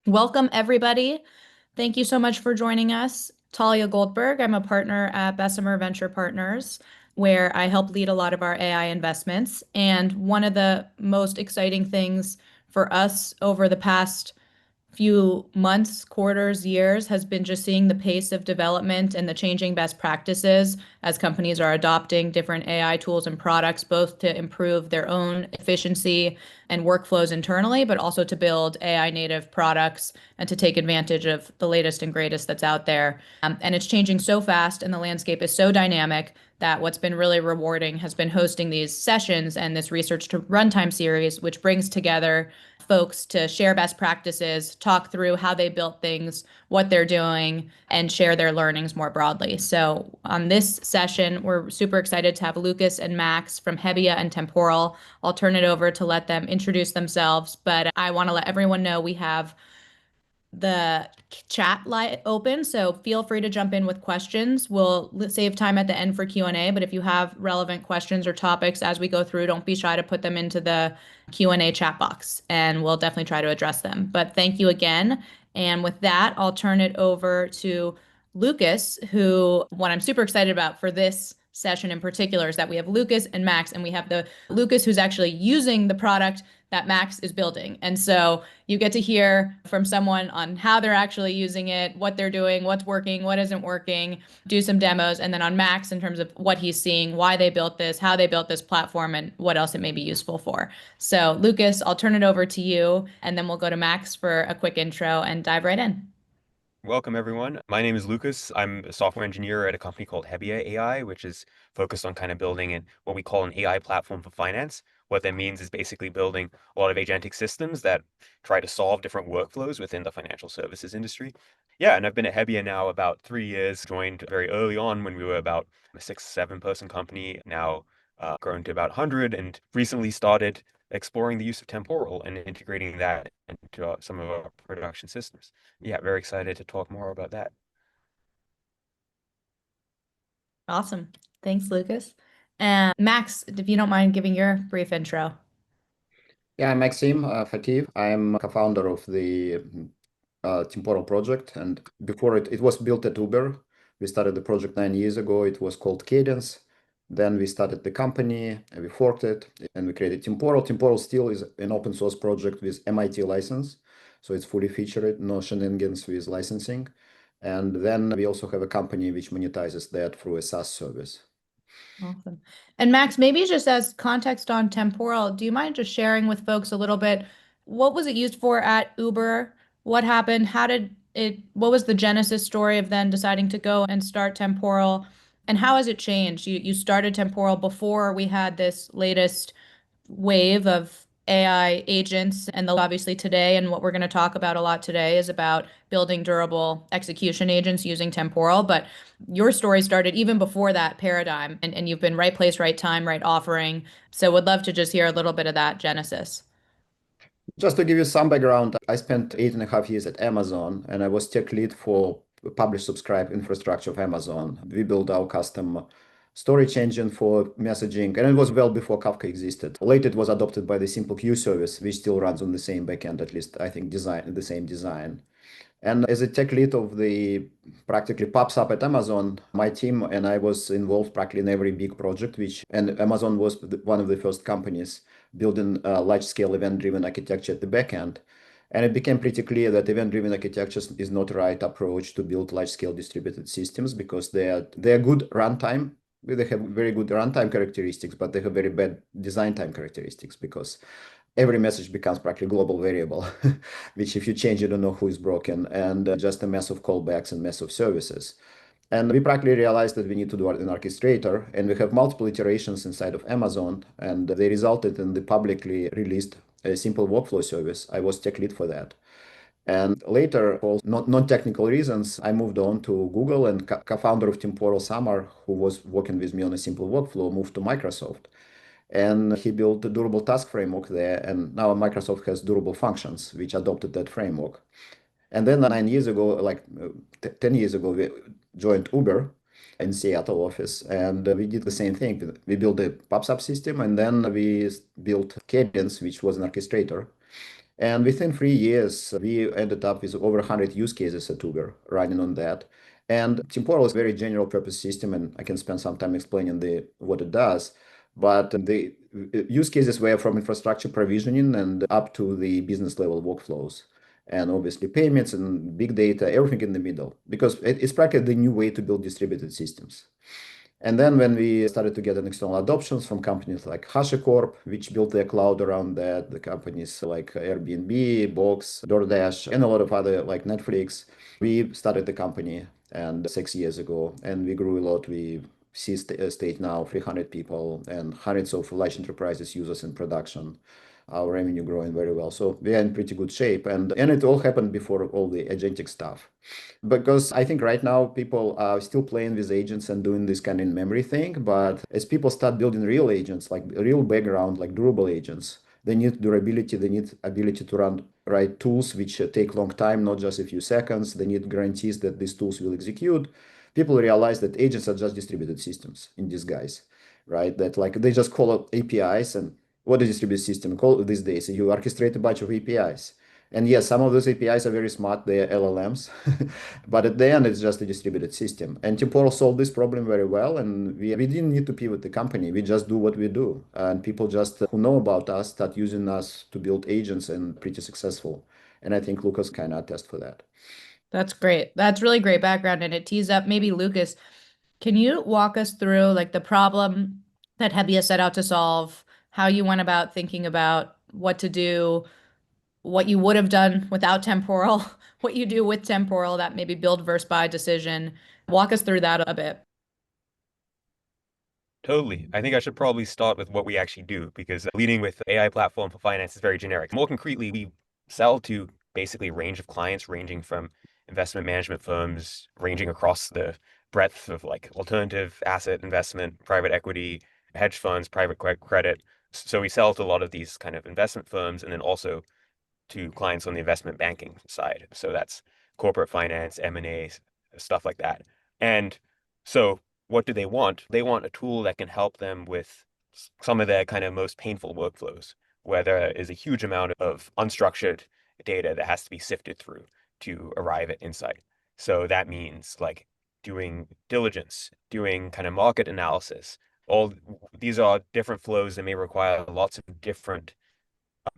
Welcome, everybody. Thank you so much for joining us. Talia Goldberg. I'm a partner at Bessemer Venture Partners, where I help lead a lot of our AI investments. And one of the most exciting things for us over the past few months, quarters, years has been just seeing the pace of development and the changing best practices as companies are adopting different AI tools and products, both to improve their own efficiency and workflows internally, but also to build AI native products and to take advantage of the latest and greatest that's out there. And it's changing so fast, and the landscape is so dynamic that what's been really rewarding has been hosting these sessions and this research to runtime series, which brings together folks to share best practices, talk through how they built things, what they're doing, and share their learnings more broadly. So on this session, we're super excited to have Lucas and Max from Hebbia and Temporal. I'll turn it over to let them introduce themselves, but I want to let everyone know we have the chat light open, so feel free to jump in with questions. We'll save time at the end for Q&A, but if you have relevant questions or topics as we go through, don't be shy to put them into the Q&A chat box, and we'll definitely try to address them. But thank you again. And with that, I'll turn it over to Lucas, who what I'm super excited about for this session in particular is that we have Lucas and Max, and we have the Lucas who's actually using the product that Max is building. And so you get to hear from someone on how they're actually using it, what they're doing, what's working, what isn't working, do some demos, and then on Max in terms of what he's seeing, why they built this, how they built this platform, and what else it may be useful for. So, Lucas, I'll turn it over to you, and then we'll go to Max for a quick intro and dive right in. Welcome, everyone. My name is Lucas. I'm a software engineer at a company called Hebbia AI, which is focused on kind of building what we call an AI platform for finance. What that means is basically building a lot of agentic systems that try to solve different workflows within the financial services industry. Yeah, and I've been at Hebbia now about 3 years, joined very early on when we were about a 6, 7 person company, now grown to about 100, and recently started exploring the use of temporal and integrating that into some of our production systems. Yeah, very excited to talk more about that. Awesome. Thanks, Lucas. And Max, if you don't mind giving your brief intro. Yeah, I'm Maxim Fateev. I'm co-founder of the Temporal project. And before it was built at Uber. We started the project 9 years ago. It was called Cadence. Then we started the company, and we forked it, and we created Temporal. Temporal still is an open source project with MIT license. So it's fully featured, no shenanigans with licensing. And then we also have a company which monetizes that through a SaaS service. Awesome. And Max, maybe just as context on Temporal, do you mind just sharing with folks a little bit, what was it used for at Uber? What happened? What was the genesis story of then deciding to go and start Temporal? And how has it changed? You started Temporal before we had this latest wave of AI agents, and obviously today, and what we're going to talk about a lot today is about building durable execution agents using Temporal. But your story started even before that paradigm, and you've been right place, right time, right offering. So would love to just hear a little bit of that genesis. Just to give you some background, I spent 8.5 years at Amazon, and I was tech lead for publish subscribe infrastructure of Amazon. We built our custom storage engine for messaging, and it was well before Kafka existed. Later, it was adopted by the Simple Queue service, which still runs on the same backend, at least I think the same design. And as a tech lead of the practically pops up at Amazon, my team and I was involved practically in every big project, and Amazon was one of the first companies building large scale event driven architecture at the back end. And it became pretty clear that event driven architecture is not the right approach to build large scale distributed systems because they're good runtime. They have very good runtime characteristics, but they have very bad design time characteristics because every message becomes practically global variable, which if you change, you don't know who is broken, and just a mess of callbacks and mess of services. And we practically realized that we need to do an orchestrator, and we have multiple iterations inside of Amazon, and they resulted in the publicly released simple workflow service. I was tech lead for that. And later, for non-technical reasons, I moved on to Google, and co-founder of Temporal, Samar, who was working with me on a simple workflow, moved to Microsoft. And he built a durable task framework there. And now Microsoft has durable functions, which adopted that framework. And then 9 years ago, 10 years ago, we joined Uber in Seattle office. And we did the same thing. We built a PubSub system, and then we built Cadence, which was an orchestrator. And within 3 years, we ended up with over 100 use cases at Uber running on that. And Temporal is a very general purpose system, and I can spend some time explaining what it does. But the use cases were from infrastructure provisioning and up to the business level workflows. And obviously payments and big data, everything in the middle, because it's practically the new way to build distributed systems. And then when we started to get an external adoptions from companies like HashiCorp, which built their cloud around that, the companies like Airbnb, Box, DoorDash, and a lot of other like Netflix, we started the company and 6 years ago, and we grew a lot. We see state now 300 people and hundreds of large enterprises users in production. Our revenue growing very well. So we are in pretty good shape. And it all happened before all the agentic stuff. Because I think right now people are still playing with agents and doing this kind of in-memory thing. But as people start building real agents, like real background, like durable agents, they need durability, they need ability to run right tools, which take long time, not just a few seconds. They need guarantees that these tools will execute. People realize that agents are just distributed systems in disguise, right? That like they just call up APIs, and what is distributed system called these days? You orchestrate a bunch of APIs. And yes, some of those APIs are very smart, they are LLMs, but at the end, it's just a distributed system. And Temporal solved this problem very well, and we didn't need to pivot the company. We just do what we do. And people just who know about us start using us to build agents and pretty successful. And I think Lucas kind of attest for that. That's great. That's really great background. And it tees up maybe Lucas, can you walk us through like the problem that Hebbia set out to solve, how you went about thinking about what to do, what you would have done without temporal, what you do with temporal, that maybe build versus buy decision. Walk us through that a bit. Totally. I think I should probably start with what we actually do because leading with AI platform for finance is very generic. More concretely, we sell to basically a range of clients ranging from investment management firms, ranging across the breadth of like alternative asset investment, private equity, hedge funds, private credit. So we sell to a lot of these kind of investment firms and then also to clients on the investment banking side. So that's corporate finance, M&A, stuff like that. And so what do they want? They want a tool that can help them with some of their kind of most painful workflows, where there is a huge amount of unstructured data that has to be sifted through to arrive at insight. So that means like doing diligence, doing kind of market analysis. All these are different flows that may require lots of different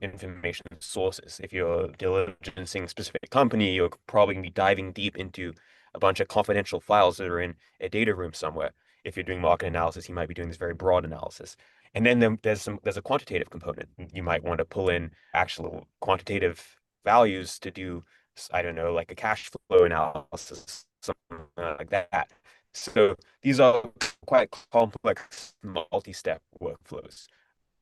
information sources. If you're diligencing a specific company, you're probably going to be diving deep into a bunch of confidential files that are in a data room somewhere. If you're doing market analysis, you might be doing this very broad analysis. And then there's a quantitative component. You might want to pull in actual quantitative values to do, I don't know, like a cash flow analysis, something like that. So these are quite complex multi-step workflows.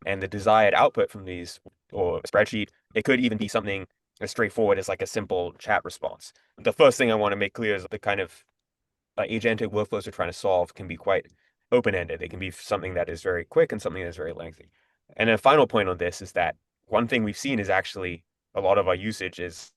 And the desired output from these or spreadsheet, it could even be something as straightforward as like a simple chat response. The first thing I want to make clear is the kind of agentic workflows we're trying to solve can be quite open-ended. They can be something that is very quick and something that is very lengthy. And a final point on this is that one thing we've seen is actually a lot of our usage is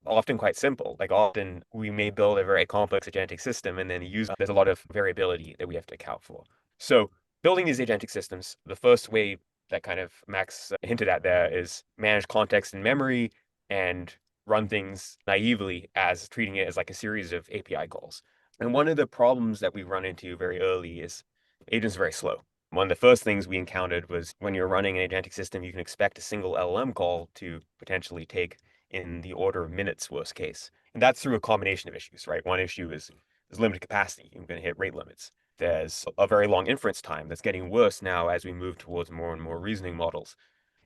often quite simple. Like often we may build a very complex agentic system and then there's a lot of variability that we have to account for. So building these agentic systems, the first way that kind of Max hinted at there is manage context and memory and run things naively as treating it as like a series of API calls. And one of the problems that we run into very early is agents are very slow. One of the first things we encountered was when you're running an agentic system, you can expect a single LLM call to potentially take in the order of minutes, worst case. And that's through a combination of issues, right? One issue is there's limited capacity. You're going to hit rate limits. There's a very long inference time that's getting worse now as we move towards more and more reasoning models.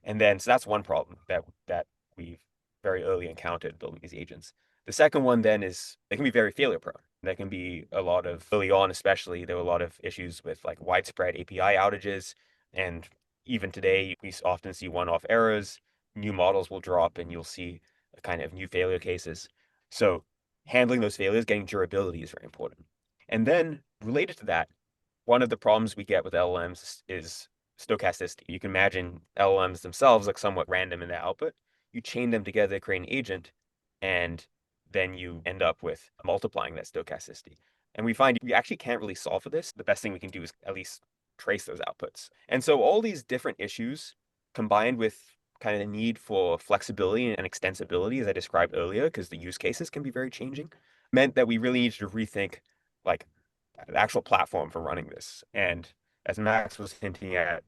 And then, so that's one problem that we've very early encountered building these agents. The second one then is they can be very failure prone. There can be a lot of, early on especially, there were a lot of issues with like widespread API outages. And even today, we often see one-off errors. New models will drop and you'll see kind of new failure cases. So handling those failures, getting durability is very important. And then related to that, one of the problems we get with LLMs is stochasticity. You can imagine LLMs themselves like somewhat random in their output. You chain them together, create an agent, and then you end up with multiplying that stochasticity. And we find we actually can't really solve for this. The best thing we can do is at least trace those outputs. And so all these different issues combined with kind of the need for flexibility and extensibility, as I described earlier, because the use cases can be very changing, meant that we really needed to rethink like the actual platform for running this. And as Max was hinting at,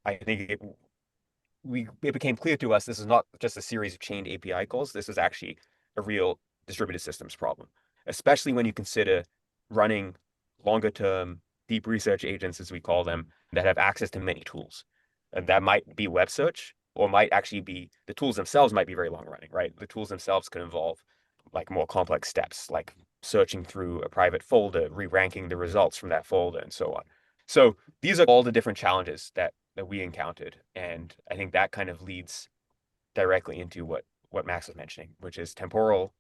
I think it became clear to us this is not just a series of chained API calls. This is actually a real distributed systems problem, especially when you consider running longer term deep research agents, as we call them, that have access to many tools. And that might be web search, or might actually be the tools themselves might be very long running, right? The tools themselves could involve like more complex steps, like searching through a private folder, re-ranking the results from that folder, and so on. So these are all the different challenges that we encountered. And I think that kind of leads directly into what Max was mentioning, which is temporal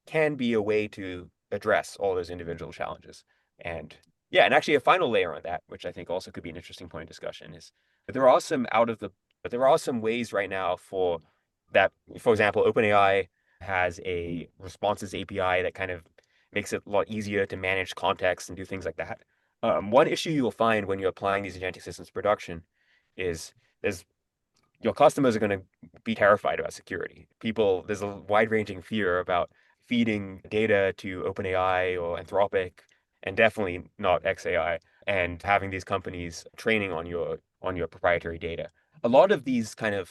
can be a way to address all those individual challenges. And yeah, and actually a final layer on that, which I think also could be an interesting point of discussion, is that there are some ways right now for that. For example, OpenAI has a responses API that kind of makes it a lot easier to manage context and do things like that. One issue you'll find when you're applying these agentic systems to production is there's your customers are going to be terrified about security. There's a wide-ranging fear about feeding data to OpenAI or Anthropic, and definitely not XAI, and having these companies training on your proprietary data. A lot of these kind of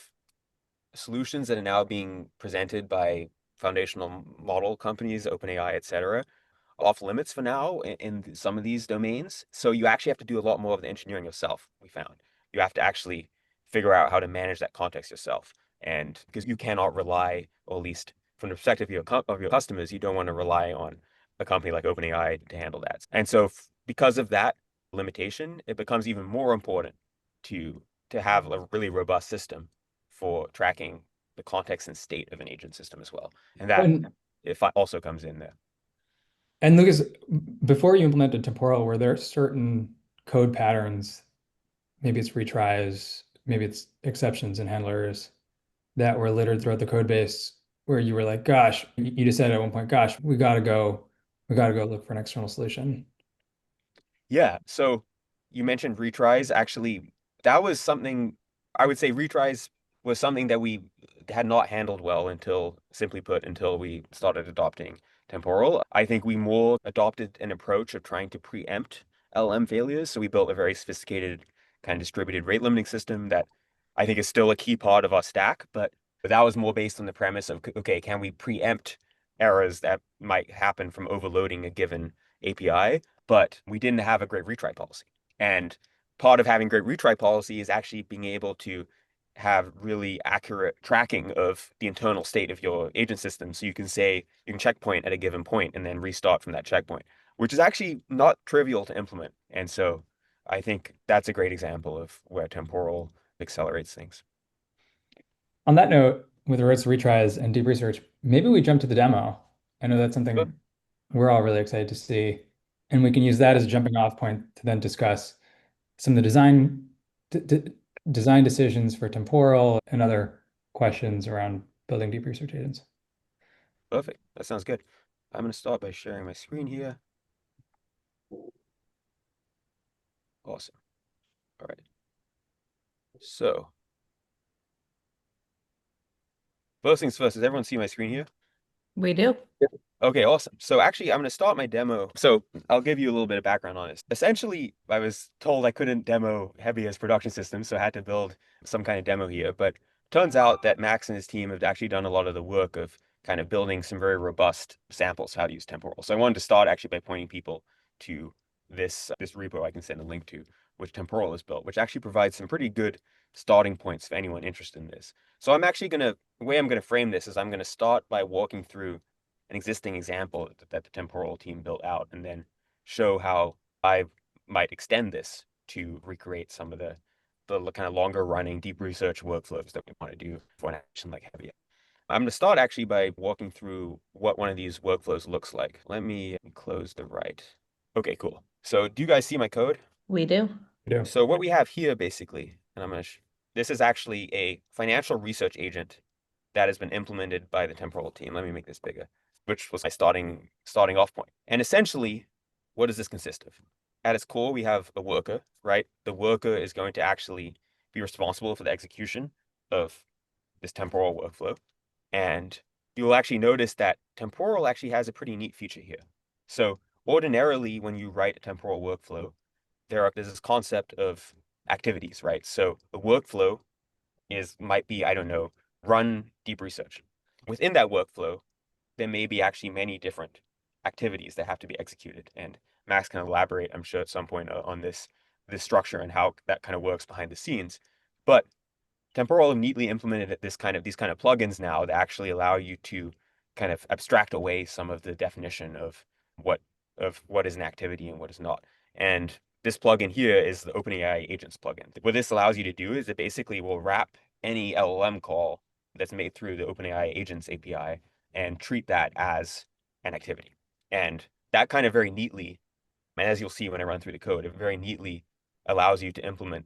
solutions that are now being presented by foundational model companies, OpenAI, et cetera, off limits for now in some of these domains. So you actually have to do a lot more of the engineering yourself, we found. You have to actually figure out how to manage that context yourself. And because you cannot rely, or at least from the perspective of your customers, you don't want to rely on a company like OpenAI to handle that. And so because of that limitation, it becomes even more important to have a really robust system for tracking the context and state of an agent system as well. And that it also comes in there. And Lucas, before you implemented Temporal, were there certain code patterns, maybe it's retries, maybe it's exceptions and handlers, that were littered throughout the code base where you were like, gosh, you just said at one point, gosh, we gotta go look for an external solution? Yeah. So you mentioned retries. Actually, that was something I would say retries was something that we had not handled well simply put, until we started adopting Temporal. I think we more adopted an approach of trying to preempt LM failures. So we built a very sophisticated kind of distributed rate limiting system that I think is still a key part of our stack, but that was more based on the premise of, okay, can we preempt errors that might happen from overloading a given API? But we didn't have a great retry policy. And part of having great retry policy is actually being able to have really accurate tracking of the internal state of your agent system. So you can checkpoint at a given point and then restart from that checkpoint, which is actually not trivial to implement. And so I think that's a great example of where Temporal accelerates things. On that note, with regards to retries and deep research, maybe we jump to the demo. I know that's something we're all really excited to see. And we can use that as a jumping off point to then discuss some of the design decisions for Temporal and other questions around building deep research agents. Perfect. That sounds good. I'm going to start by sharing my screen here. Awesome. All right. So first things first, does everyone see my screen here? We do. Okay, awesome. So actually, I'm going to start my demo. So I'll give you a little bit of background on this. Essentially, I was told I couldn't demo Hebbia's production system, so I had to build some kind of demo here. But turns out that Max and his team have actually done a lot of the work of kind of building some very robust samples of how to use Temporal. So I wanted to start actually by pointing people to this repo I can send a link to, which Temporal has built, which actually provides some pretty good starting points for anyone interested in this. So the way I'm going to frame this is I'm going to start by walking through an existing example that the Temporal team built out, and then show how I might extend this to recreate some of the kind of longer running deep research workflows that we want to do for an action like Hebbia. I'm going to start actually by walking through what one of these workflows looks like. Let me close the right. Okay, cool. So do you guys see my code? We do. So what we have here basically, and I'm going to, this is actually a financial research agent that has been implemented by the Temporal team. Let me make this bigger, which was my starting off point. And essentially, what does this consist of? At its core, we have a worker, right? The worker is going to actually be responsible for the execution of this temporal workflow. And you'll actually notice that temporal actually has a pretty neat feature here. So ordinarily, when you write a temporal workflow, there's this concept of activities, right? So a workflow might be, I don't know, run deep research. Within that workflow, there may be actually many different activities that have to be executed. And Max can elaborate, I'm sure, at some point on this structure and how that kind of works behind the scenes. But Temporal neatly implemented these kind of plugins now that actually allow you to kind of abstract away some of the definition of what is an activity and what is not. And this plugin here is the OpenAI Agents plugin. What this allows you to do is it basically will wrap any LLM call that's made through the OpenAI Agents API and treat that as an activity. And that kind of very neatly, and as you'll see when I run through the code, it very neatly allows you to implement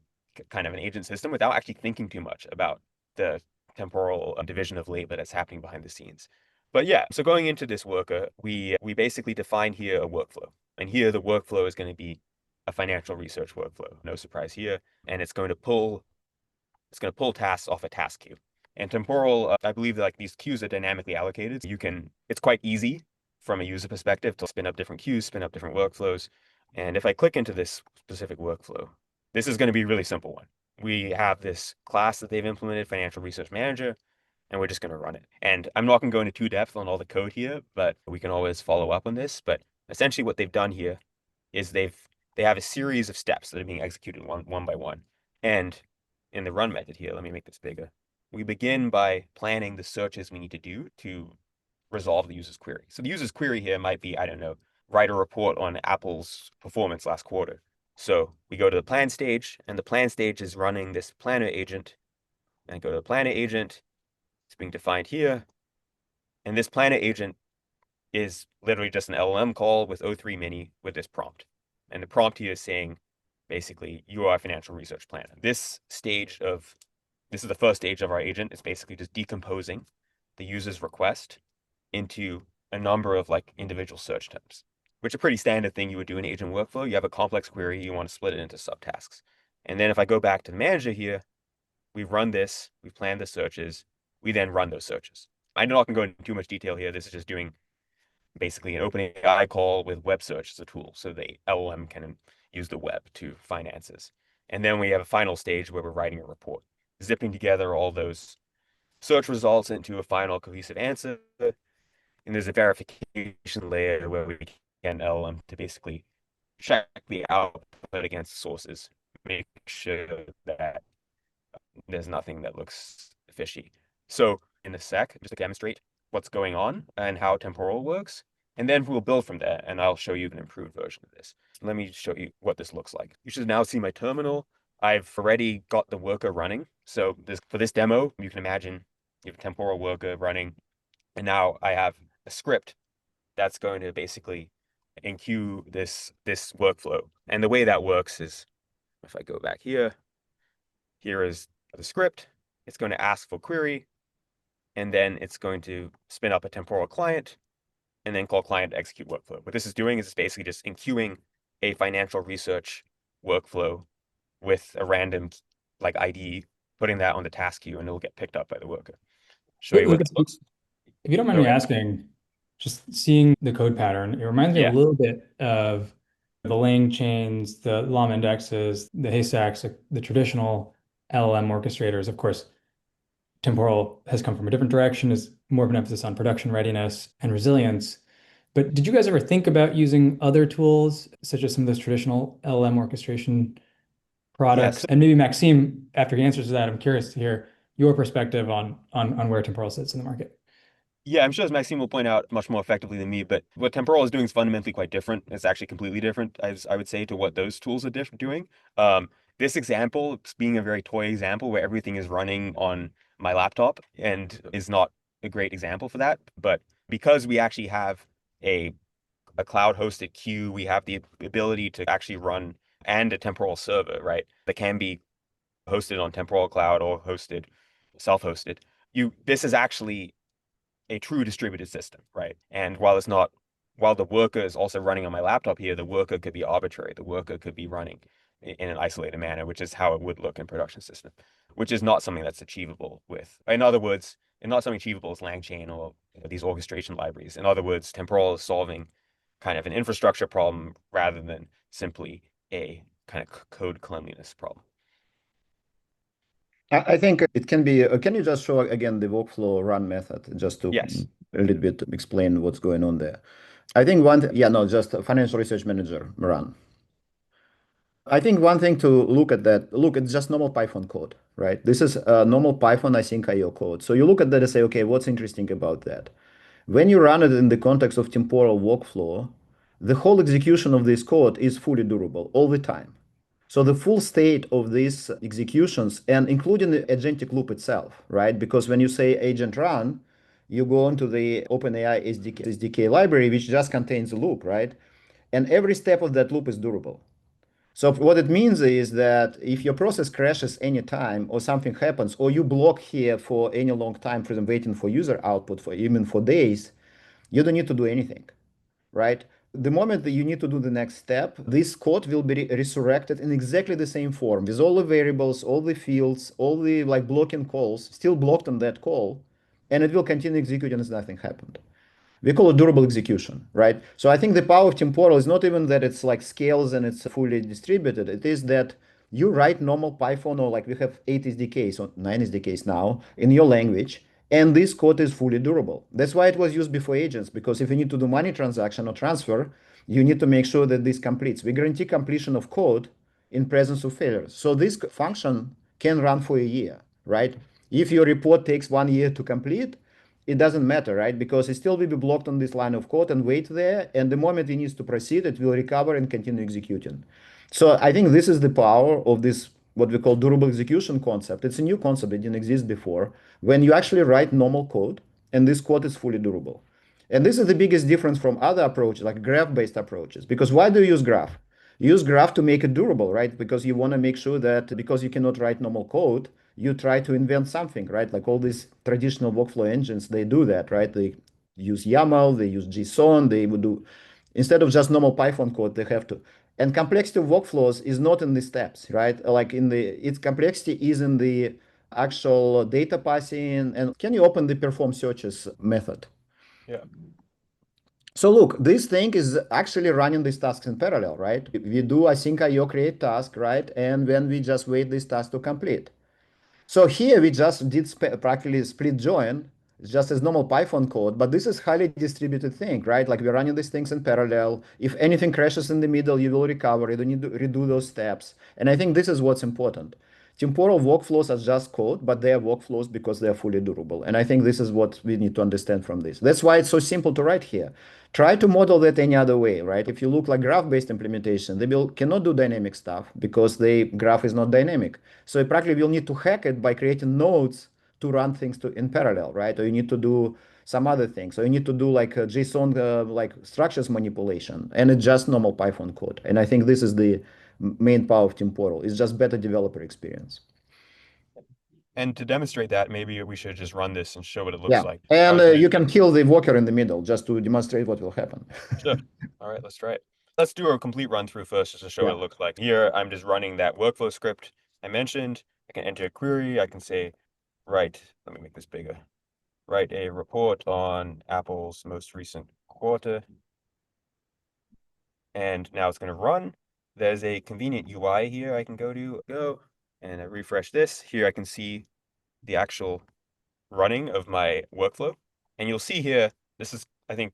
kind of an agent system without actually thinking too much about the temporal division of labor that's happening behind the scenes. But yeah, so going into this worker, we basically define here a workflow. And here the workflow is going to be a financial research workflow. No surprise here. And it's going to pull tasks off a task queue. And temporal, I believe that like these queues are dynamically allocated. It's quite easy from a user perspective to spin up different queues, spin up different workflows. And if I click into this specific workflow, this is going to be a really simple one. We have this class that they've implemented, Financial Research Manager, and we're just going to run it. And I'm not going to go into too depth on all the code here, but we can always follow up on this. But essentially what they've done here is they have a series of steps that are being executed one by one. And in the run method here, let me make this bigger. We begin by planning the searches we need to do to resolve the user's query. So the user's query here might be, I don't know, write a report on Apple's performance last quarter. So we go to the plan stage, and the plan stage is running this planner agent. And go to the planner agent. It's being defined here. And this planner agent is literally just an LLM call with O3 Mini with this prompt. And the prompt here is saying, basically, you are a financial research planner. This is the first stage of our agent. It's basically just decomposing the user's request into a number of like individual search terms, which is a pretty standard thing you would do in agent workflow. You have a complex query, you want to split it into subtasks. And then if I go back to the manager here, we've run this, we've planned the searches, we then run those searches. I'm not going to go into too much detail here. This is just doing basically an OpenAI call with web search as a tool. So the LLM can use the web to find answers. And then we have a final stage where we're writing a report, zipping together all those search results into a final cohesive answer. And there's a verification layer where we can LLM to basically check the output against sources, make sure that there's nothing that looks fishy. So in a sec, just to demonstrate what's going on and how temporal works, and then we'll build from there, and I'll show you an improved version of this. Let me show you what this looks like. You should now see my terminal. I've already got the worker running. So for this demo, you can imagine you have a temporal worker running, and now I have a script that's going to basically enqueue this workflow. And the way that works is, if I go back here is the script. It's going to ask for query, and then it's going to spin up a temporal client, and then call client to execute workflow. What this is doing is it's basically just enqueuing a financial research workflow with a random like ID, putting that on the task queue, and it'll get picked up by the worker. Show you what this looks. If you don't mind me asking, just seeing the code pattern, it reminds me a little bit of the lang chains, the llama indexes, the haystacks, the traditional LLM orchestrators. Of course, temporal has come from a different direction, is more of an emphasis on production readiness and resilience. But did you guys ever think about using other tools, such as some of those traditional LLM orchestration products? Yes. And maybe Maxime, after he answers that, I'm curious to hear your perspective on where temporal sits in the market. Yeah, I'm sure as Maxime will point out much more effectively than me, but what Temporal is doing is fundamentally quite different. It's actually completely different, as I would say, to what those tools are doing. This example being a very toy example where everything is running on my laptop and is not a great example for that. But because we actually have a cloud hosted queue, we have the ability to actually run and a temporal server, right? That can be hosted on temporal cloud or hosted, self-hosted. This is actually a true distributed system, right? And while the worker is also running on my laptop here, the worker could be arbitrary. The worker could be running in an isolated manner, which is how it would look in production system. which is not something that's achievable with, in other words, and not something achievable as LangChain or these orchestration libraries. In other words, Temporal is solving kind of an infrastructure problem rather than simply a kind of code cleanliness problem. I think it can be, can you just show again the workflow run method just to Yes. a little bit explain what's going on there? I think just a financial research manager run. I think one thing to look at that, it's just normal Python code, right? This is normal Python async IO code. So you look at that and say, okay, what's interesting about that? When you run it in the context of temporal workflow, the whole execution of this code is fully durable all the time. So the full state of these executions, and including the agentic loop itself, right? Because when you say agent run, you go into the OpenAI SDK library, which just contains a loop, right? And every step of that loop is durable. So what it means is that if your process crashes anytime or something happens, or you block here for any long time, for example, waiting for user output for even for days, you don't need to do anything, right? The moment that you need to do the next step, this code will be resurrected in exactly the same form with all the variables, all the fields, all the like blocking calls, still blocked on that call, and it will continue executing as nothing happened. We call it durable execution, right? So I think the power of temporal is not even that it's like scales and it's fully distributed. It is that you write normal Python, or like we have 8 SDKs or 9 SDKs now in your language, and this code is fully durable. That's why it was used before agents, because if you need to do money transaction or transfer, you need to make sure that this completes. We guarantee completion of code in presence of failures. So this function can run for a year, right? If your report takes 1 year to complete, it doesn't matter, right? Because it still will be blocked on this line of code and wait there. And the moment it needs to proceed, it will recover and continue executing. So I think this is the power of this, what we call durable execution concept. It's a new concept. It didn't exist before. When you actually write normal code and this code is fully durable. And this is the biggest difference from other approaches, like graph-based approaches. Because why do you use graph? You use graph to make it durable, right? Because you want to make sure that because you cannot write normal code, you try to invent something, right? Like all these traditional workflow engines, they do that, right? They use YAML, they use JSON, they would do, instead of just normal Python code, they have to. And complexity of workflows is not in the steps, right? Like its complexity is in the actual data passing. And can you open the perform searches method? Yeah. So look, this thing is actually running these tasks in parallel, right? We do async IO create task, right? And then we just wait this task to complete. So here we just did practically split join, just as normal Python code, but this is highly distributed thing, right? Like we're running these things in parallel. If anything crashes in the middle, you will recover. You don't need to redo those steps. And I think this is what's important. Temporal workflows are just code, but they are workflows because they are fully durable. And I think this is what we need to understand from this. That's why it's so simple to write here. Try to model that any other way, right? If you look like graph-based implementation, cannot do dynamic stuff because the graph is not dynamic. So you practically will need to hack it by creating nodes to run things in parallel, right? Or you need to do some other things. So you need to do like a JSON like structures manipulation, and it's just normal Python code. And I think this is the main power of Temporal. It's just better developer experience. And to demonstrate that, maybe we should just run this and show what it looks Yeah, like. and you can kill the worker in the middle just to demonstrate what will happen. Sure. All right, let's try it. Let's do a complete run through first just to show what it looks like. Here, I'm just running that workflow script I mentioned. I can enter a query. I can say, let me make this bigger. Write a report on Apple's most recent quarter. And now it's going to run. There's a convenient UI here I can go, and I refresh this. Here I can see the actual running of my workflow. And you'll see here, this is, I think,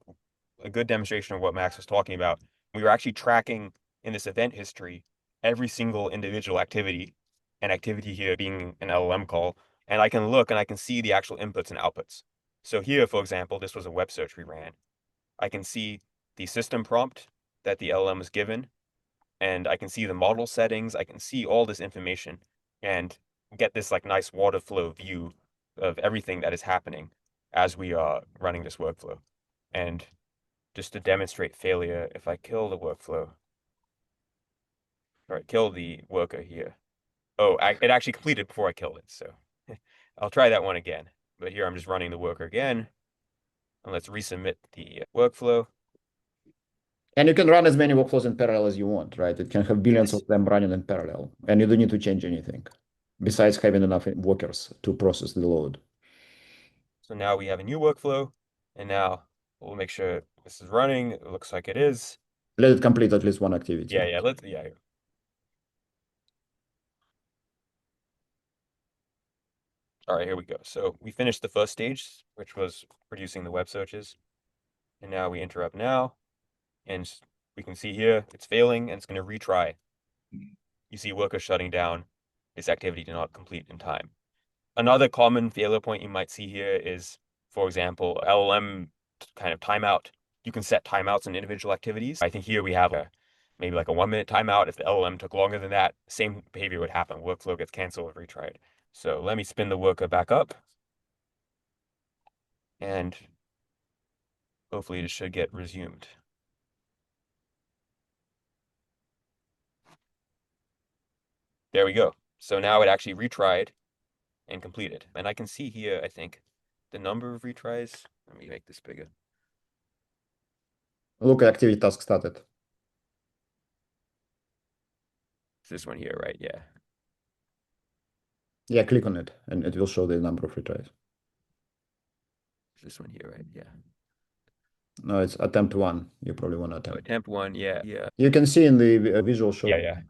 a good demonstration of what Max was talking about. We were actually tracking in this event history every single individual activity, and activity here being an LLM call. And I can look and I can see the actual inputs and outputs. So here, for example, this was a web search we ran. I can see the system prompt that the LLM was given, and I can see the model settings. I can see all this information and get this like nice water flow view of everything that is happening as we are running this workflow. And just to demonstrate failure, if I kill the workflow, or kill the worker here. Oh, it actually completed before I killed it, so I'll try that one again. But here I'm just running the worker again, and let's resubmit the workflow. And you can run as many workflows in parallel as you want, right? It can have billions of them running in parallel, and you don't need to change anything. besides having enough workers to process the load. So now we have a new workflow, and now we'll make sure this is running. It looks like it is. Let it complete at least one activity. Yeah. All right, here we go. So we finished the first stage, which was producing the web searches. And now we interrupt now, and we can see here it's failing and it's going to retry. You see worker shutting down. This activity did not complete in time. Another common failure point you might see here is, for example, LLM kind of timeout. You can set timeouts in individual activities. I think here we have maybe like a 1 minute timeout. If the LLM took longer than that, same behavior would happen. Workflow gets canceled or retried. So let me spin the worker back up. And hopefully it should get resumed. There we go. So now it actually retried and completed. And I can see here, I think, the number of retries. Let me make this bigger. Look, activity task started. It's this one here, right? Yeah. Yeah, click on it and it will show the number of retries. It's this one here, right? Yeah. No, it's attempt 1. You probably want to Oh, attempt. attempt 1, yeah. You can see in the visual show. Yeah.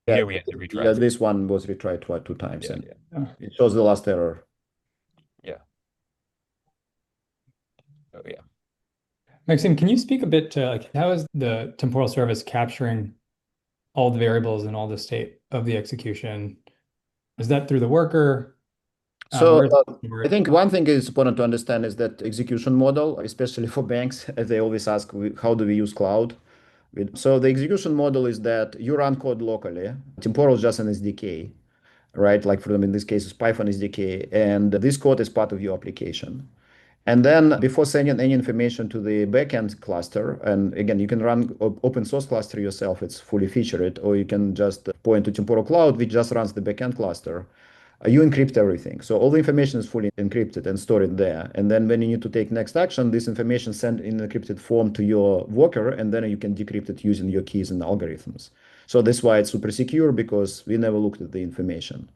Yeah, Here we have the retries. yeah, this one was retried 2 times, Yeah, and yeah. it shows the last error. Yeah. Oh, yeah. Maxime, can you speak a bit to like how is the temporal service capturing all the variables and all the state of the execution? Is that through the worker? So Where I think one thing is important to understand is that execution model, especially for banks, as they always ask, how do we use cloud? So the execution model is that you run code locally. Temporal is just an SDK, right? Like for them, in this case, it's Python SDK, and this code is part of your application. And then before sending any information to the backend cluster, and again, you can run open source cluster yourself, it's fully featured, or you can just point to Temporal Cloud, which just runs the backend cluster. You encrypt everything. So all the information is fully encrypted and stored there. And then when you need to take next action, this information sent in encrypted form to your worker, and then you can decrypt it using your keys and algorithms. So that's why it's super secure, because we never looked at the information.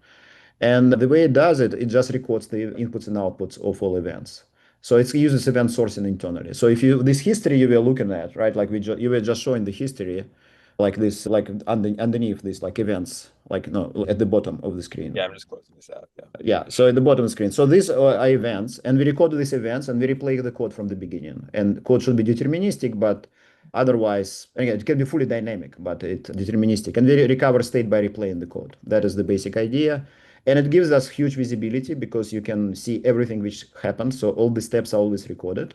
And the way it does it, it just records the inputs and outputs of all events. So it uses event sourcing internally. So if you, this history you were looking at, right, like you were just showing the history, like this, like underneath this, like events, like no, at the bottom of the screen. Yeah, I'm just closing this out. Yeah. Yeah, so at the bottom of the screen. So these are events, and we record these events, and we replay the code from the beginning. And code should be deterministic, but otherwise, again, it can be fully dynamic, but it's deterministic. And we recover state by replaying the code. That is the basic idea. And it gives us huge visibility because you can see everything which happens. So all the steps are always recorded,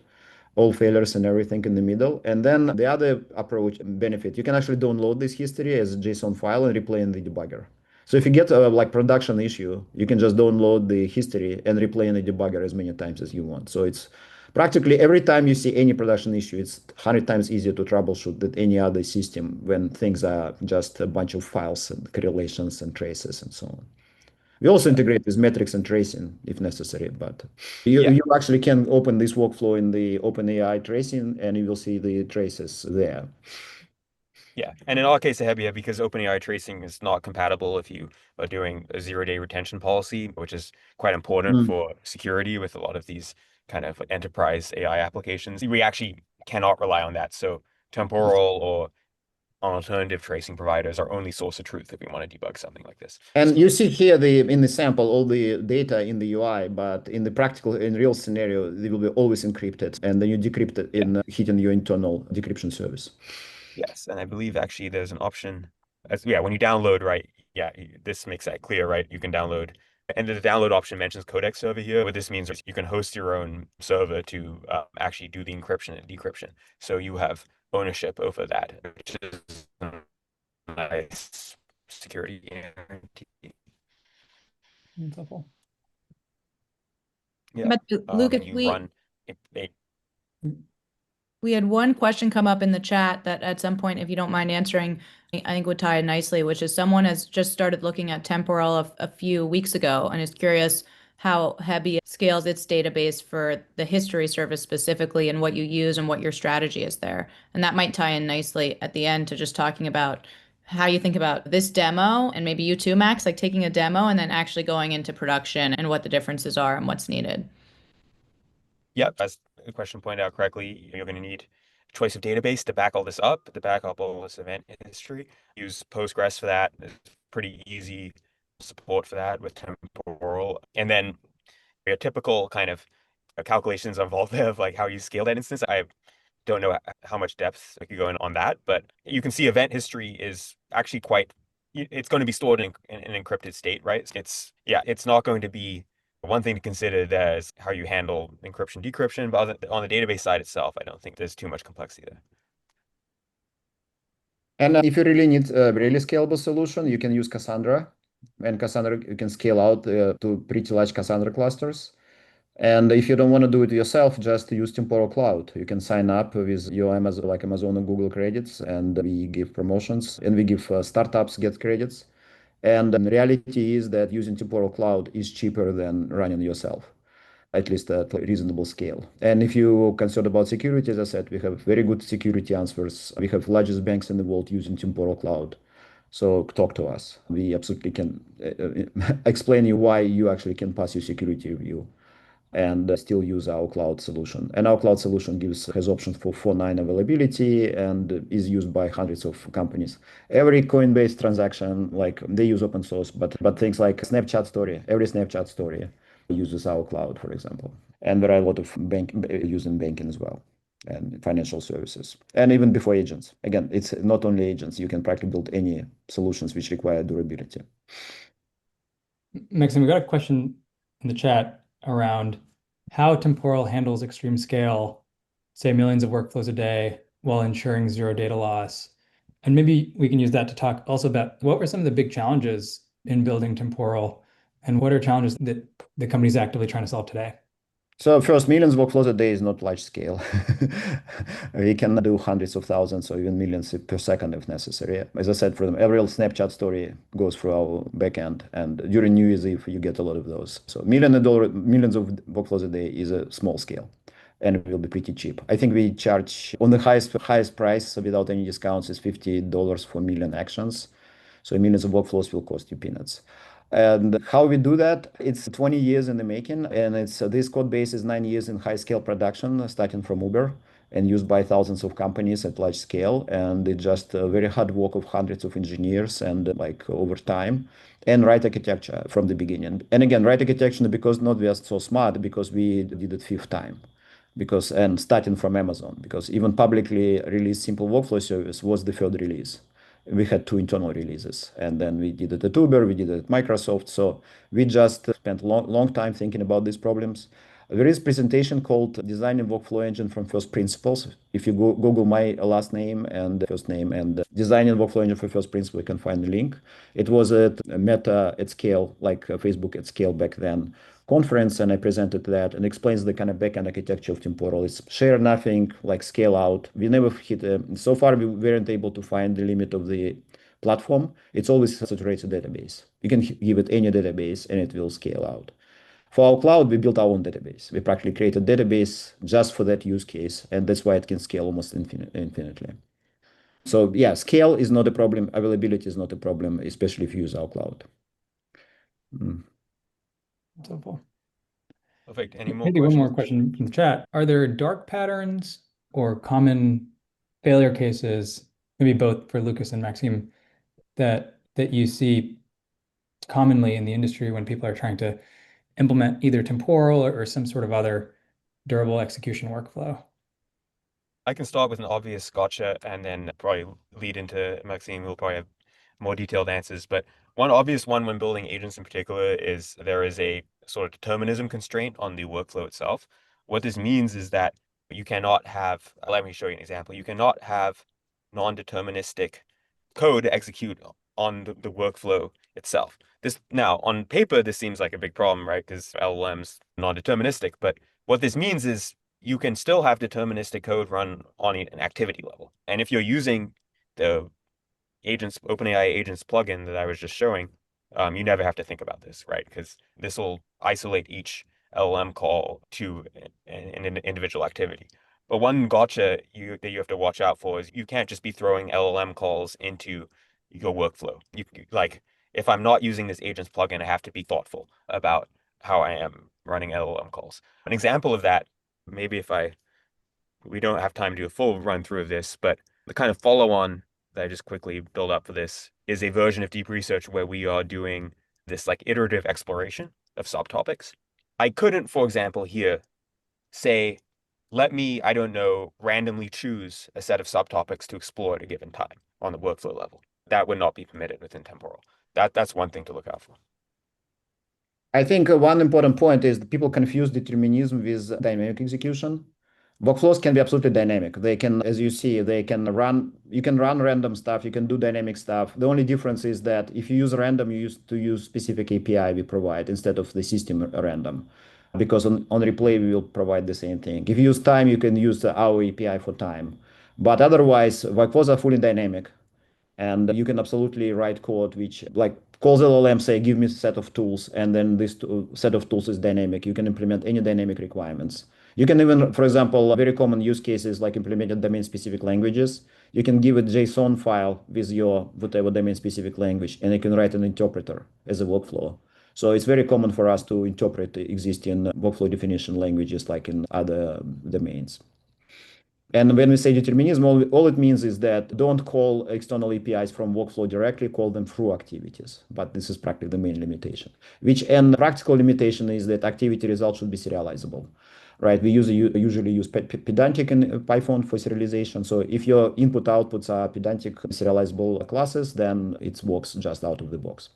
all failures and everything in the middle. And then the other approach benefit, you can actually download this history as a JSON file and replay in the debugger. So if you get a like production issue, you can just download the history and replay in the debugger as many times as you want. So it's practically every time you see any production issue, it's 100 times easier to troubleshoot than any other system when things are just a bunch of files and correlations and traces and so on. We also integrate with metrics and tracing if necessary, but you actually can open this workflow in the OpenAI tracing and you will see the traces there. Yeah, and in our case, Hebbia, because OpenAI tracing is not compatible if you are doing a 0-day retention policy, which is quite important for security with a lot of these kind of enterprise AI applications. We actually cannot rely on that. So temporal or alternative tracing providers are only source of truth if we want to debug something like this. And you see here in the sample all the data in the UI, but in the practical, in real scenario, they will be always encrypted, and then you decrypt it in hitting your internal decryption service. Yes, and I believe actually there's an option when you download, right? Yeah, this makes that clear, right? You can download, and the download option mentions codex server here. What this means is you can host your own server to actually do the encryption and decryption. So you have ownership over that, which is a nice security guarantee. That's helpful. Yeah. But Lucas, you run we had one question come up in the chat that at some point, if you don't mind answering, I think would tie in nicely, which is someone has just started looking at Temporal a few weeks ago and is curious how Hebbia scales its database for the history service specifically and what you use and what your strategy is there. And that might tie in nicely at the end to just talking about how you think about this demo, and maybe you too, Max, like taking a demo and then actually going into production and what the differences are and what's needed. Yep, as the question pointed out correctly, you're going to need a choice of database to back all this up, to back up all this event history. Use Postgres for that. It's pretty easy support for that with Temporal. And then your typical kind of calculations involved there of like how you scale that instance. I don't know how much depth I could go in on that, but you can see event history is actually quite, it's going to be stored in an encrypted state, right? It's not going to be one thing to consider there is how you handle encryption, decryption, but on the database side itself, I don't think there's too much complexity there. And if you really need a really scalable solution, you can use Cassandra. And Cassandra, you can scale out to pretty large Cassandra clusters. And if you don't want to do it yourself, just use Temporal Cloud. You can sign up with your Amazon, like Amazon and Google credits, and we give promotions and we give startups get credits. And the reality is that using Temporal Cloud is cheaper than running yourself, at least at a reasonable scale. And if you're concerned about security, as I said, we have very good security answers. We have largest banks in the world using Temporal Cloud. So talk to us. We absolutely can explain you why you actually can pass your security review and still use our cloud solution. And our cloud solution has options for 4.9 availability and is used by hundreds of companies. Every Coinbase transaction, like they use open source, but things like Snapchat story, every Snapchat story uses our cloud, for example. And there are a lot of using banking as well and financial services. And even before agents. Again, it's not only agents. You can practically build any solutions which require durability. Maxim, we got a question in the chat around how Temporal handles extreme scale, say millions of workflows a day, while ensuring zero data loss. And maybe we can use that to talk also about what were some of the big challenges in building Temporal, and what are challenges that the company's actively trying to solve today? So first, millions of workflows a day is not large scale. We can do hundreds of thousands or even millions per second if necessary. As I said, for them, every Snapchat story goes through our backend, and during New Year's Eve, you get a lot of those. So millions of workflows a day is a small scale, and it will be pretty cheap. I think we charge on the highest price without any discounts is $50 for million actions. So millions of workflows will cost you peanuts. And how we do that, it's 20 years in the making, and it's this code base is 9 years in high scale production, starting from Uber and used by thousands of companies at large scale. And it's just a very hard work of hundreds of engineers and like over time, and right architecture from the beginning. And again, right architecture because not we are so smart, because we did it fifth time. And starting from Amazon, because even publicly released simple workflow service was the third release. We had two internal releases, and then we did it at Uber, we did it at Microsoft. So we just spent long time thinking about these problems. There is a presentation called Designing Workflow Engine from First Principles. If you Google my last name and first name and Designing Workflow Engine for First Principles, you can find the link. It was at Meta at scale, like Facebook at scale back then, conference, and I presented that and explains the kind of backend architecture of Temporal. It's share nothing, like scale out. We never hit, so far we weren't able to find the limit of the platform. It's always saturated database. You can give it any database and it will scale out. For our cloud, we built our own database. We practically created a database just for that use case, and that's why it can scale almost infinitely. So yeah, scale is not a problem. Availability is not a problem, especially if you use our cloud. That's helpful. Perfect. Any more Maybe one questions? more question from the chat. Are there dark patterns or common failure cases, maybe both for Lucas and Maxime, that you see commonly in the industry when people are trying to implement either Temporal or some sort of other durable execution workflow? I can start with an obvious gotcha and then probably lead into Maxime, who will probably have more detailed answers. But one obvious one when building agents in particular is there is a sort of determinism constraint on the workflow itself. What this means is that you cannot have, let me show you an example. You cannot have non-deterministic code execute on the workflow itself. This now on paper, this seems like a big problem, right? Because LLM's non-deterministic. But what this means is you can still have deterministic code run on an activity level. And if you're using the agents, OpenAI agents plugin that I was just showing, you never have to think about this, right? Because this will isolate each LLM call to an individual activity. But one gotcha that you have to watch out for is you can't just be throwing LLM calls into your workflow. Like if I'm not using this agents plugin, I have to be thoughtful about how I am running LLM calls. An example of that, maybe if we don't have time to do a full run through of this, but the kind of follow on that I just quickly build up for this is a version of deep research where we are doing this like iterative exploration of subtopics. I couldn't, for example, here say, let me, I don't know, randomly choose a set of subtopics to explore at a given time on the workflow level. That would not be permitted within Temporal. That's one thing to look out for. I think one important point is that people confuse determinism with dynamic execution. Workflows can be absolutely dynamic. They can, as you see, you can run random stuff, you can do dynamic stuff. The only difference is that if you use random, you used to use specific API we provide instead of the system random. Because on replay, we will provide the same thing. If you use time, you can use our API for time. But otherwise, workflows are fully dynamic. And you can absolutely write code which like calls LLM, say, give me a set of tools, and then this set of tools is dynamic. You can implement any dynamic requirements. You can even, for example, very common use cases like implemented domain-specific languages. You can give a JSON file with your whatever domain-specific language, and you can write an interpreter as a workflow. So it's very common for us to interpret existing workflow definition languages like in other domains. And when we say determinism, all it means is that don't call external APIs from workflow directly, call them through activities. But this is practically the main limitation. And practical limitation is that activity results should be serializable, right? We usually use pedantic in Python for serialization. So if your input outputs are pedantic serializable classes, then it works just out of the box.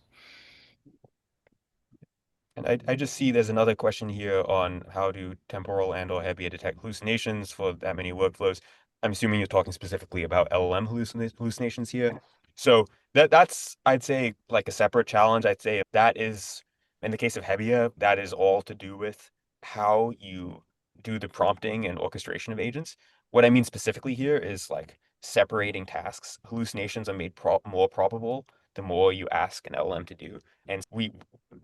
And I just see there's another question here on how do Temporal and or Hebbia detect hallucinations for that many workflows. I'm assuming you're talking specifically about LLM hallucinations here. So that's, I'd say, like a separate challenge. I'd say that is, in the case of Hebbia, that is all to do with how you do the prompting and orchestration of agents. What I mean specifically here is like separating tasks. Hallucinations are made more probable the more you ask an LLM to do. And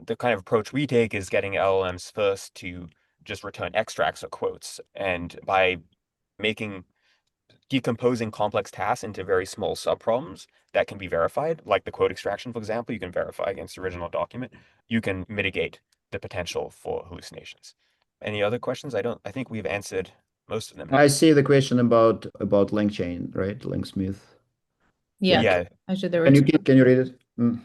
the kind of approach we take is getting LLMs first to just return extracts or quotes. And by decomposing complex tasks into very small subproblems that can be verified, like the quote extraction, for example, you can verify against the original document, you can mitigate the potential for hallucinations. Any other questions? I think we've answered most of them. I see the question about LangChain, right? Langsmith. Yeah. Yeah. Actually, there were Can you read it?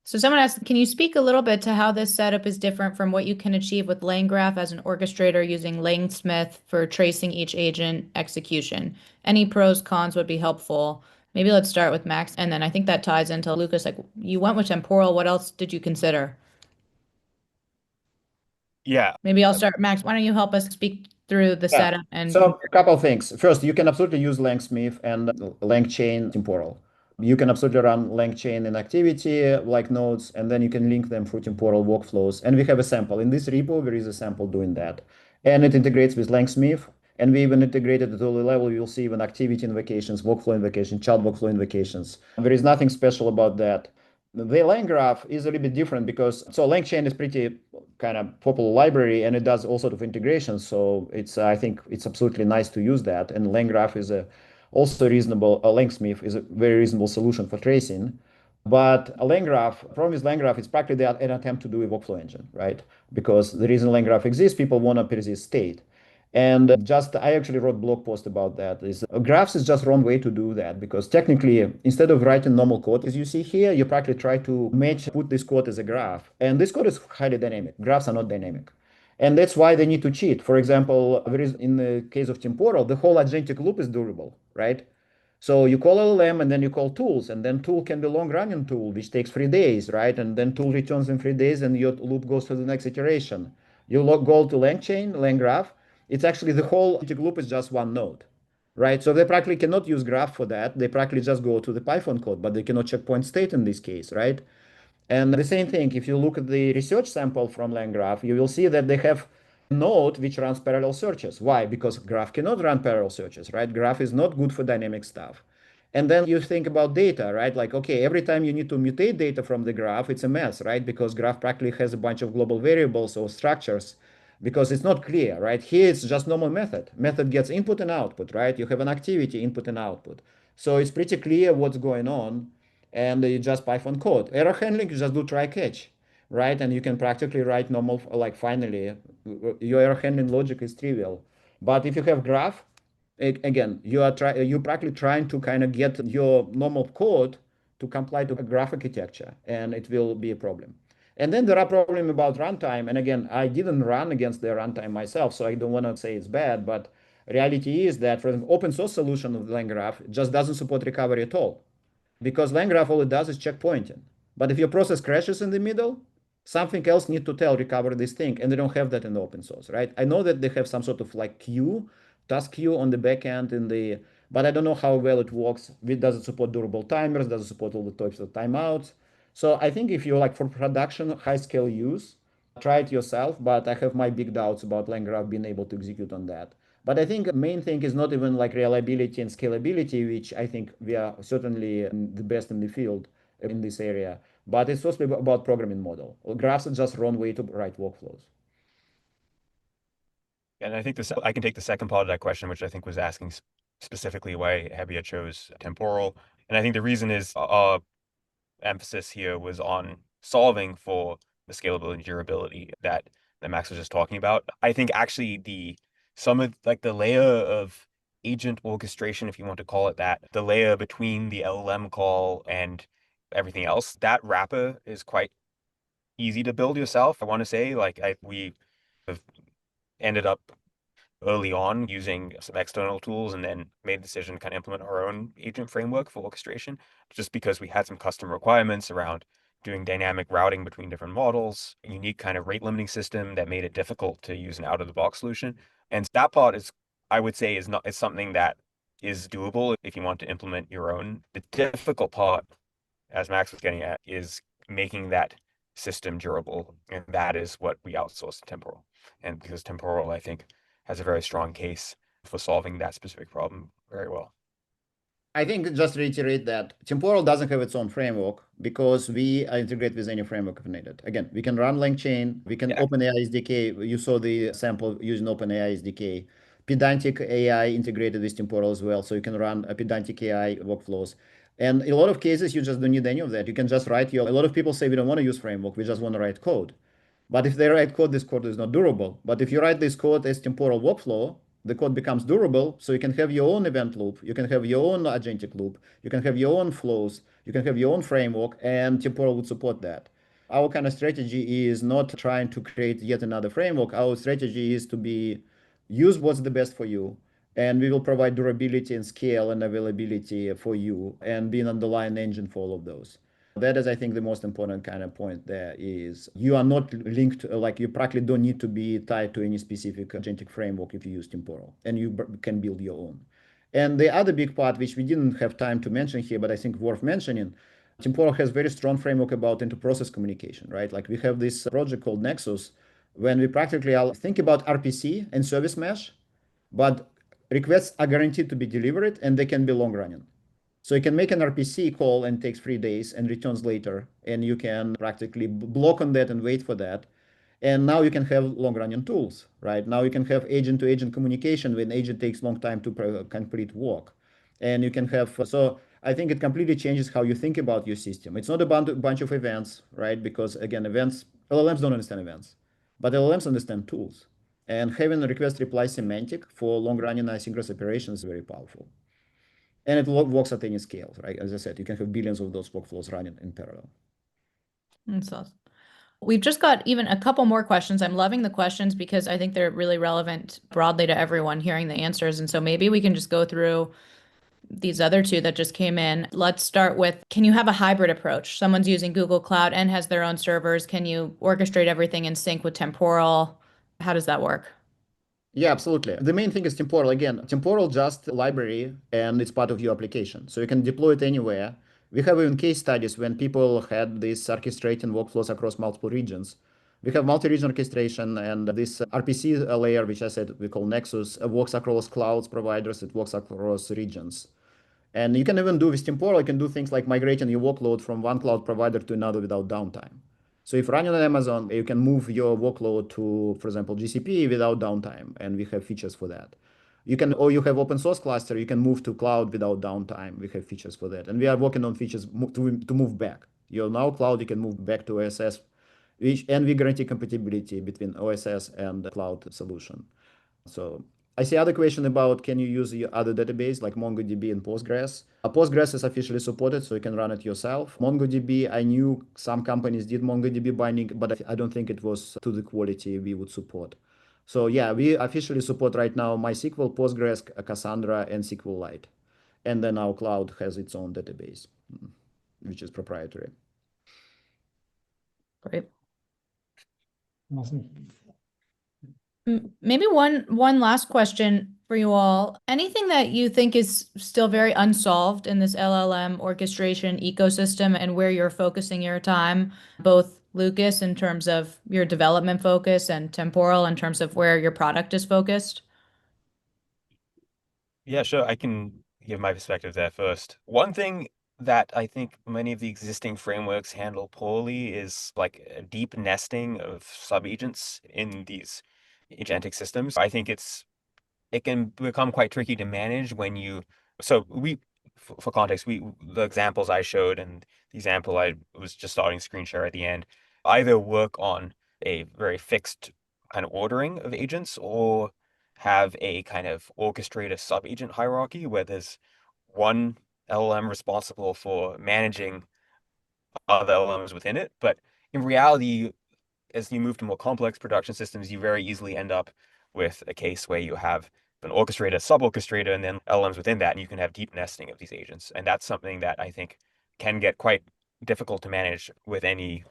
So someone asked, can you speak a little bit to how this setup is different from what you can achieve with LangGraph as an orchestrator using Langsmith for tracing each agent execution? Any pros, cons would be helpful. Maybe let's start with Max, and then I think that ties into Lucas. Like you went with Temporal, what else did you consider? Yeah. Maybe I'll start. Max, why don't you help us speak through the Yeah. setup and So a couple of things. First, you can absolutely use LangSmith and LangChain temporal. You can absolutely run LangChain in activity like nodes, and then you can link them through temporal workflows. And we have a sample. In this repo, there is a sample doing that. And it integrates with LangSmith. And we even integrated at early level. You'll see even activity invocations, workflow invocations, child workflow invocations. There is nothing special about that. The LangGraph is a little bit different because LangChain is pretty kind of popular library and it does all sort of integrations. So I think it's absolutely nice to use that. And LangGraph is also reasonable. Langsmith is a very reasonable solution for tracing. But problem with LangGraph, it's practically an attempt to do a workflow engine, right? Because the reason LangGraph exists, people want to persist state. And I actually wrote a blog post about that. Graphs is just wrong way to do that because technically, instead of writing normal code as you see here, you practically try to put this code as a graph. And this code is highly dynamic. Graphs are not dynamic. And that's why they need to cheat. For example, in the case of temporal, the whole agentic loop is durable, right? So you call LLM and then you call tools, and then tool can be long-running tool, which takes 3 days, right? And then tool returns in 3 days, and your loop goes to the next iteration. You go to LangChain, LangGraph. It's actually the whole loop is just one node, right? So they practically cannot use graph for that. They practically just go to the Python code, but they cannot check point state in this case, right? And the same thing, if you look at the research sample from LangGraph, you will see that they have a node which runs parallel searches. Why? Because graph cannot run parallel searches, right? Graph is not good for dynamic stuff. And then you think about data, right? Like, okay, every time you need to mutate data from the graph, it's a mess, right? Because graph practically has a bunch of global variables or structures because it's not clear, right? Here it's just normal method. Method gets input and output, right? You have an activity, input and output. So it's pretty clear what's going on. and you just Python code. Error handling, you just do try catch, right? And you can practically write normal, like finally, your error handling logic is trivial. But if you have graph, again, you're practically trying to kind of get your normal code to comply to a graph architecture, and it will be a problem. And then there are problems about runtime. And again, I didn't run against the runtime myself, so I don't want to say it's bad, but reality is that for an open source solution of the LangGraph, it just doesn't support recovery at all. Because LangGraph, all it does is checkpointing. But if your process crashes in the middle, something else need to tell recover this thing, and they don't have that in the open source, right? I know that they have some sort of like queue, task queue on the back end but I don't know how well it works. Does it support durable timers? Does it support all the types of timeouts? So I think if you like for production, high scale use, try it yourself, but I have my big doubts about LangGraph being able to execute on that. But I think the main thing is not even like reliability and scalability, which I think we are certainly the best in the field in this area. But it's also about programming model. Graphs are just wrong way to write workflows. And I think I can take the second part of that question, which I think was asking specifically why Hebbia chose temporal. And I think the reason is emphasis here was on solving for the scalability and durability that Max was just talking about. I think actually some of like the layer of agent orchestration, if you want to call it that, the layer between the LLM call and everything else, that wrapper is quite easy to build yourself. I want to say we have ended up early on using some external tools and then made the decision to kind of implement our own agent framework for orchestration, just because we had some custom requirements around doing dynamic routing between different models, a unique kind of rate limiting system that made it difficult to use an out of the box solution. And that part I would say, is something that is doable if you want to implement your own. The difficult part, as Max was getting at, is making that system durable. And that is what we outsource to Temporal. And because Temporal, I think, has a very strong case for solving that specific problem very well. I think just reiterate that Temporal doesn't have its own framework because we integrate with any framework if needed. Again, we can run LangChain, we can OpenAI SDK. You saw the sample using OpenAI SDK. Pedantic AI integrated with Temporal as well, so you can run a Pedantic AI workflows. And in a lot of cases, you just don't need any of that. You can just write a lot of people say we don't want to use framework, we just want to write code. But if they write code, this code is not durable. But if you write this code as temporal workflow, the code becomes durable. So you can have your own event loop, you can have your own agentic loop, you can have your own flows, you can have your own framework, and temporal would support that. Our kind of strategy is not trying to create yet another framework. Our strategy is to use what's the best for you, and we will provide durability and scale and availability for you and be an underlying engine for all of those. That is, I think, the most important kind of point there is you are not linked, like you practically don't need to be tied to any specific agentic framework if you use Temporal, and you can build your own. And the other big part, which we didn't have time to mention here, but I think worth mentioning, Temporal has very strong framework about inter-process communication, right? Like we have this project called Nexus, when we practically think about RPC and service mesh, but requests are guaranteed to be delivered and they can be long running. So you can make an RPC call and takes 3 days and returns later, and you can practically block on that and wait for that. And now you can have long-running tools, right? Now you can have agent-to-agent communication when agent takes long time to complete work. And you can have, so I think it completely changes how you think about your system. It's not about a bunch of events, right? Because again, LLMs don't understand events, but LLMs understand tools. And having a request reply semantic for long-running asynchronous operations is very powerful. And it works at any scale, right? As I said, you can have billions of those workflows running in parallel. That's awesome. We've just got even a couple more questions. I'm loving the questions because I think they're really relevant broadly to everyone hearing the answers. And so maybe we can just go through these other two that just came in. Let's start with, can you have a hybrid approach? Someone's using Google Cloud and has their own servers. Can you orchestrate everything in sync with Temporal? How does that work? Yeah, absolutely. The main thing is Temporal. Again, Temporal just a library and it's part of your application. So you can deploy it anywhere. We have even case studies when people had these orchestrating workflows across multiple regions. We have multi-region orchestration and this RPC layer, which I said we call Nexus, works across clouds providers. It works across regions. And you can even do with Temporal, you can do things like migrating your workload from one cloud provider to another without downtime. So if running on Amazon, you can move your workload to, for example, GCP without downtime, and we have features for that. You can, or you have open source cluster, you can move to cloud without downtime. We have features for that. And we are working on features to move back. You're now cloud, you can move back to OSS, and we guarantee compatibility between OSS and the cloud solution. So I see other question about can you use your other database like MongoDB and Postgres. Postgres is officially supported, so you can run it yourself. MongoDB, I knew some companies did MongoDB binding, but I don't think it was to the quality we would support. So yeah, we officially support right now MySQL, Postgres, Cassandra, and SQLite. And then our cloud has its own database, which is proprietary. Great. Awesome. Maybe one last question for you all. Anything that you think is still very unsolved in this LLM orchestration ecosystem and where you're focusing your time, both Lucas in terms of your development focus and Temporal in terms of where your product is focused? Yeah, sure. I can give my perspective there first. One thing that I think many of the existing frameworks handle poorly is like a deep nesting of subagents in these agentic systems. I think it can become quite tricky to manage when you for context, the examples I showed and the example I was just starting screen share at the end either work on a very fixed kind of ordering of agents or have a kind of orchestrator sub-agent hierarchy where there's one LLM responsible for managing other LLMs within it. But in reality, as you move to more complex production systems, you very easily end up with a case where you have an orchestrator, sub-orchestrator, and then LLMs within that, and you can have deep nesting of these agents. And that's something that I think can get quite difficult to manage with any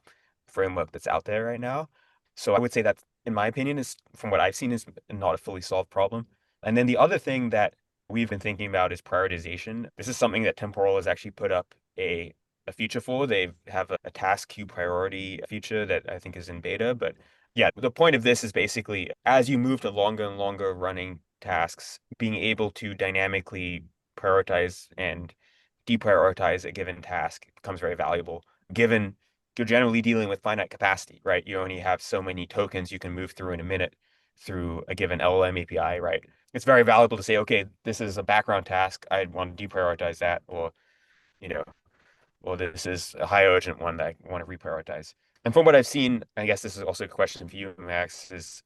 framework that's out there right now. So I would say that, in my opinion, is from what I've seen, is not a fully solved problem. And then the other thing that we've been thinking about is prioritization. This is something that Temporal has actually put up a feature for. They have a task queue priority feature that I think is in beta. But yeah, the point of this is basically as you move to longer and longer running tasks, being able to dynamically prioritize and deprioritize a given task becomes very valuable, given you're generally dealing with finite capacity, right? You only have so many tokens you can move through in a minute through a given LLM API, right? It's very valuable to say, okay, this is a background task. I want to deprioritize that, or, you know, or this is a high urgent one that I want to reprioritize. And from what I've seen, I guess this is also a question for you, Max, is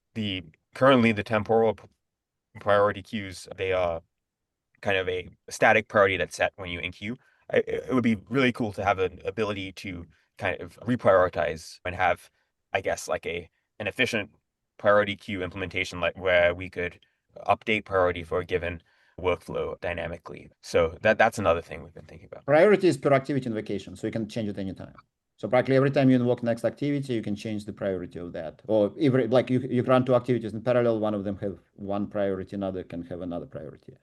currently the temporal priority queues, they are kind of a static priority that's set when you enqueue. It would be really cool to have an ability to kind of reprioritize and have, I guess, like an efficient priority queue implementation, like where we could update priority for a given workflow dynamically. So that's another thing we've been thinking about. Priority is per activity invocation, so you can change it anytime. So practically every time you invoke next activity, you can change the priority of that. Or if like you run two activities in parallel, one of them have one priority, another can have another priority.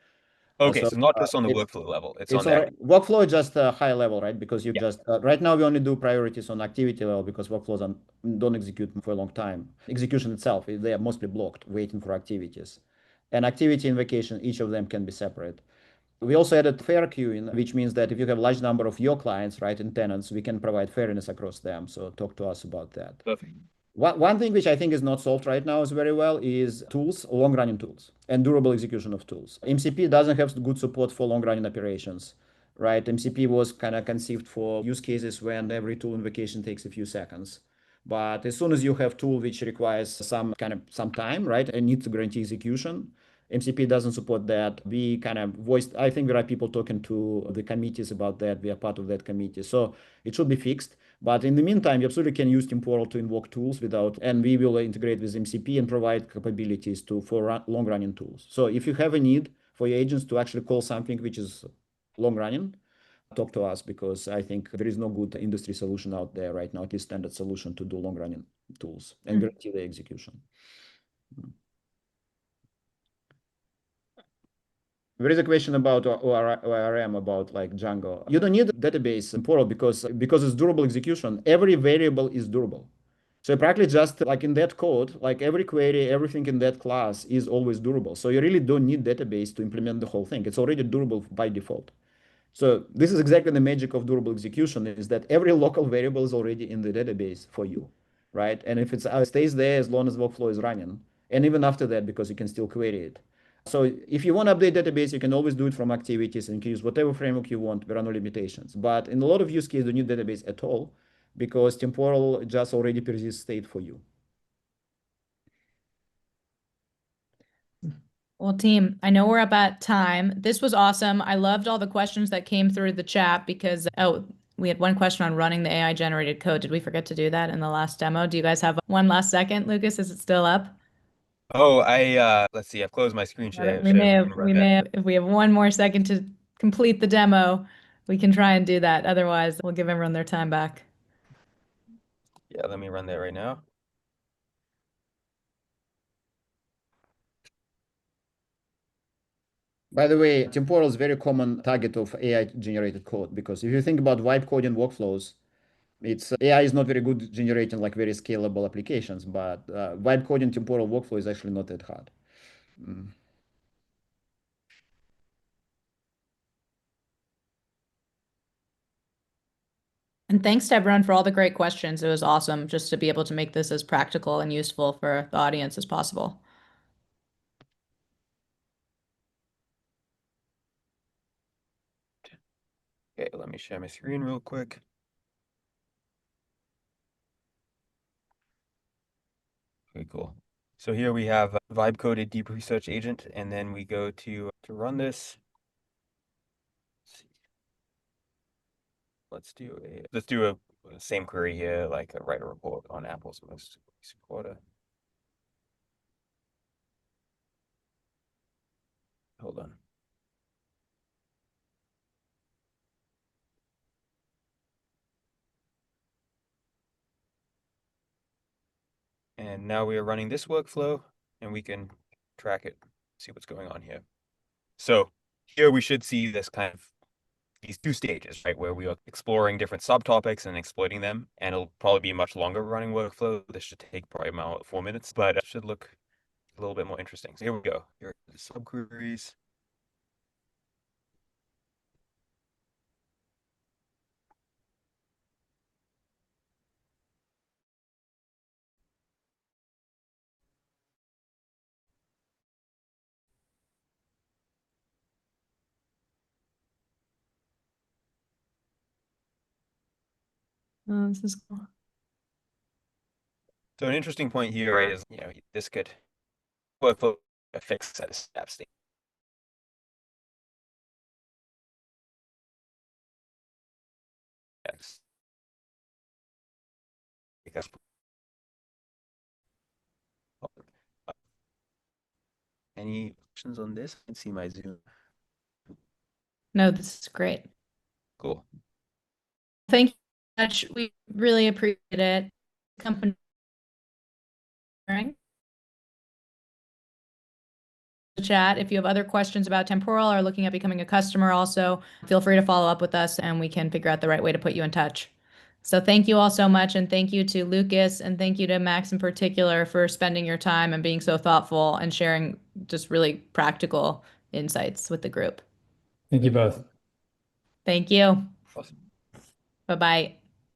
Okay, so not just on the workflow level, it's on that. Workflow is just a high level, right? Because you Yeah. just right now we only do priorities on activity level because workflows don't execute for a long time. Execution itself, they are mostly blocked, waiting for activities. And activity invocation, each of them can be separate. We also added fair queuing, which means that if you have a large number of your clients, right, and tenants, we can provide fairness across them. So talk to us about that. Perfect. One thing which I think is not solved right now is very well is tools, long-running tools, and durable execution of tools. MCP doesn't have good support for long-running operations, right? MCP was kind of conceived for use cases when every tool invocation takes a few seconds. But as soon as you have tool which requires some time, right, and needs to guarantee execution, MCP doesn't support that. We kind of voiced, I think there are people talking to the committees about that. We are part of that committee. So it should be fixed. But in the meantime, you absolutely can use Temporal to invoke tools and we will integrate with MCP and provide capabilities for long-running tools. So if you have a need for your agents to actually call something which is long-running, talk to us because I think there is no good industry solution out there right now, at least standard solution to do long-running tools and guarantee the execution. There is a question about ORM, about like Django. You don't need a database in Temporal because it's durable execution. Every variable is durable. So practically just like in that code, like every query, everything in that class is always durable. So you really don't need database to implement the whole thing. It's already durable by default. So this is exactly the magic of durable execution is that every local variable is already in the database for you, right? And if it stays there as long as workflow is running, and even after that, because you can still query it. So if you want to update database, you can always do it from activities and you can use whatever framework you want. There are no limitations. But in a lot of use cases, you don't need database at all because Temporal just already persists state for you. Well, team, I know we're up at time. This was awesome. I loved all the questions that came through the chat because, oh, we had one question on running the AI generated code. Did we forget to do that in the last demo? Do you guys have one last second? Lucas, is it still up? Oh, let's see, I've closed my screen share. We may have, if we have one more second to complete the demo, we can try and do that. Otherwise, we'll give everyone their time back. Yeah, let me run that right now. By the way, Temporal is a very common target of AI generated code because if you think about vibe coding workflows, it's AI is not very good generating like very scalable applications, but vibe coding Temporal workflow is actually not that hard. And thanks to everyone for all the great questions. It was awesome just to be able to make this as practical and useful for the audience as possible. Okay, let me share my screen real quick. Okay, cool. So here we have a vibe coded deep research agent, and then we go to run this. Let's do a same query here, like write a report on Apple's most recent quarter. Hold on. And now we are running this workflow, and we can track it, see what's going on here. So here we should see this kind of these two stages, right, where we are exploring different subtopics and exploiting them, and it'll probably be a much longer running workflow. This should take probably about 4 minutes, but it should look a little bit more interesting. So here we go. Here are the subqueries. Oh, this is cool. So an interesting point here, right, is this could workflow a fixed set of steps. Yes. Because any questions on this? I can see my Zoom. No, this is great. Cool. Thank you so much. We really appreciate it. Company. Chat. If you have other questions about Temporal or looking at becoming a customer also, feel free to follow up with us and we can figure out the right way to put you in touch. So thank you all so much, and thank you to Lucas, and thank you to Max in particular for spending your time and being so thoughtful and sharing just really practical insights with the group. Thank you both. Thank you. Awesome. Bye-bye.